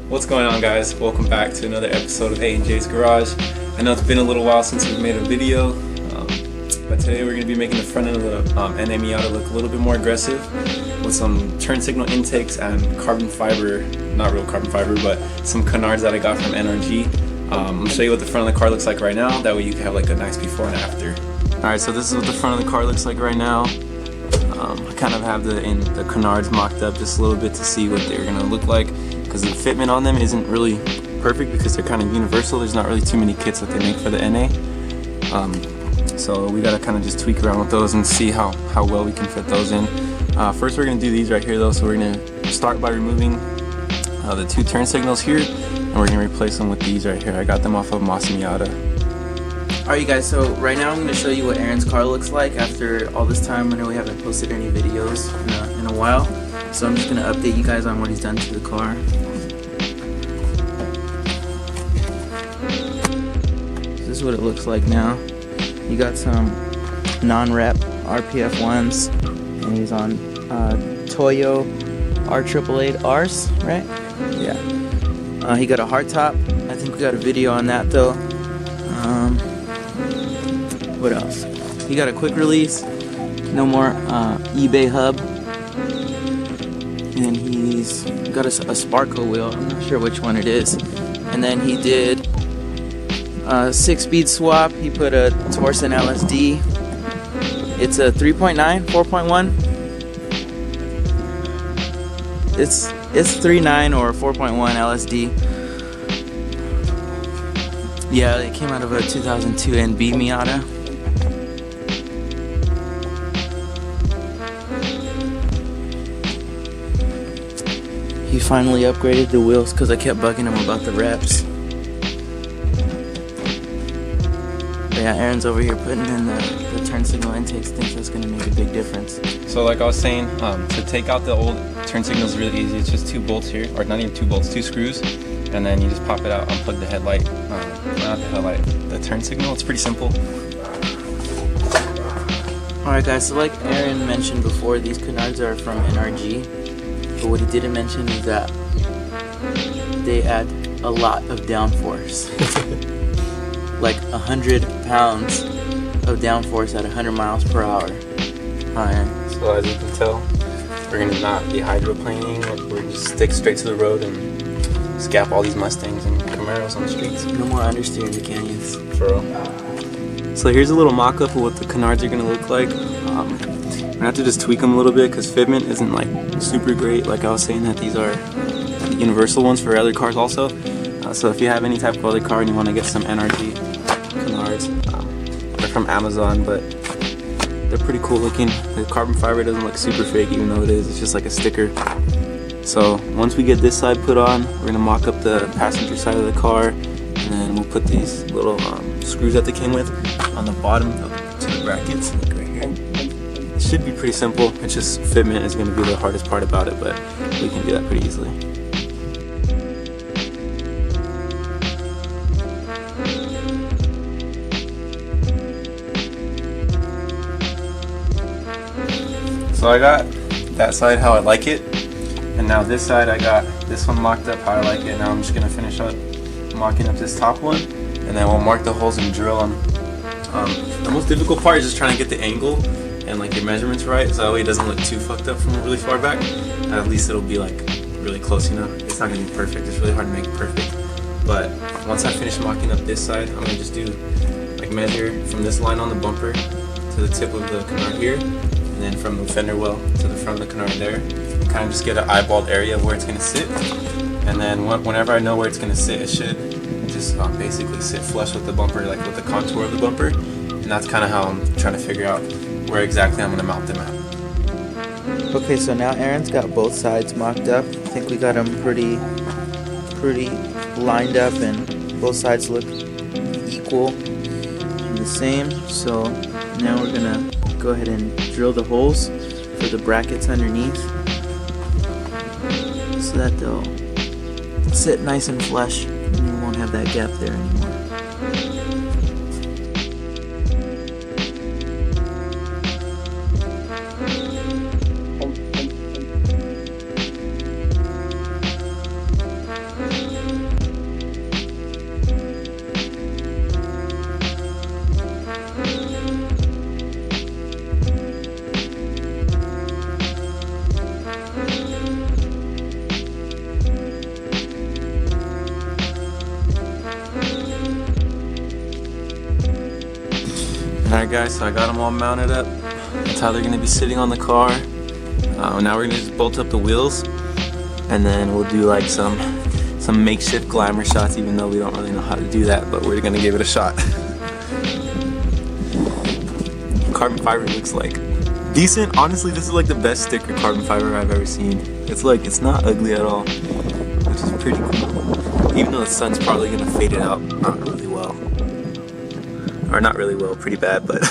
What's going on, guys? Welcome back to another episode of A&J's Garage. I know it's been a little while since we've made a video, but today we're going to be making the front end of the NA Miata look a little bit more aggressive with some turn signal intakes and carbon fiber, not real carbon fiber, but some canards that I got from NRG. I'm going to show you what the front of the car looks like right now, that way you can have like a nice before and after. Alright, so this is what the front of the car looks like right now. I kind of have the canards mocked up just a little bit to see what they're going to look like, because the fitment on them isn't really perfect because they're kind of universal. There's not really too many kits that they make for the NA. So we got to kind of just tweak around with those and see how well we can fit those in. First we're going to do these right here though, so we're going to start by removing the two turn signals here, and we're going to replace them with these right here. I got them off of Miata. Alright you guys, so right now I'm going to show you what Aaron's car looks like after all this time. I know we haven't posted any videos in a while, so I'm just going to update you guys on what he's done to the car. This is what it looks like now. You got some non-rep RPF ones, and he's on Toyo R888Rs, right? Yeah. He got a hardtop. I think we got a video on that though. What else? He got a quick release, no more eBay hub, and he's got a Sparco wheel. I'm not sure which one it is. And then he did a 6-speed swap. He put a Torsen LSD. It's a 3.9, 4.1. It's 3.9 or 4.1 LSD. Yeah, it came out of a 2002 NB Miata. He finally upgraded the wheels because I kept bugging him about the reps. But yeah, Aaron's over here putting in the turn signal intakes, thinks that's going to make a big difference. So like I was saying, to take out the old turn signal is really easy. It's just 2 bolts here, or not even 2 bolts, 2 screws, and then you just pop it out, unplug the headlight, not the headlight, the turn signal. It's pretty simple. Alright guys, so like Aaron mentioned before, these canards are from NRG. But what he didn't mention is that they add a lot of downforce. Like 100 pounds of downforce at 100 miles per hour. Alright. So as you can tell, we're going to not be hydroplaning. We're going to just stick straight to the road and scap all these Mustangs and Camaros on the streets. No more understeer in the canyons. For real. So here's a little mock-up of what the canards are going to look like. I'm gonna have to just tweak them a little bit because fitment isn't like super great. Like I was saying, that these are universal ones for other cars also. So if you have any type of other car and you want to get some NRG canards, they're from Amazon, but they're pretty cool looking. The carbon fiber doesn't look super fake, even though it is. It's just like a sticker. So once we get this side put on, we're gonna mock up the passenger side of the car, and then we'll put these little screws that they came with on the bottom to the brackets. Like right here. It should be pretty simple. It's just fitment is going to be the hardest part about it, but we can do that pretty easily. So I got that side how I like it, and now this side I got this one mocked up how I like it. Now I'm just going to finish up mocking up this top one, and then we'll mark the holes and drill them. The most difficult part is just trying to get the angle and like your measurements right, so that way it doesn't look too fucked up from really far back. At least it'll be like really close, you know. It's not gonna be perfect. It's really hard to make it perfect. But once I finish mocking up this side, I'm gonna just do like measure from this line on the bumper to the tip of the canard here, and then from the fender well to the front of the canard there, and kind of just get an eyeballed area of where it's gonna sit. And then whenever I know where it's gonna sit, it should just basically sit flush with the bumper, like with the contour of the bumper. And that's kind of how I'm trying to figure out where exactly I'm going to mount them at. Okay, so now Aaron's got both sides mocked up. I think we got them pretty lined up, and both sides look equal and the same. So now we're going to go ahead and drill the holes for the brackets underneath so that they'll sit nice and flush and you won't have that gap there anymore. Alright guys, so I got them all mounted up. That's how they're going to be sitting on the car. Now we're going to just bolt up the wheels, and then we'll do like some makeshift glamour shots, even though we don't really know how to do that, but we're going to give it a shot. Carbon fiber looks like decent. Honestly, this is like the best sticker carbon fiber I've ever seen. It's not ugly at all, which is pretty cool. Even though the sun's probably going to fade it out not really well. Or not really well, pretty bad, but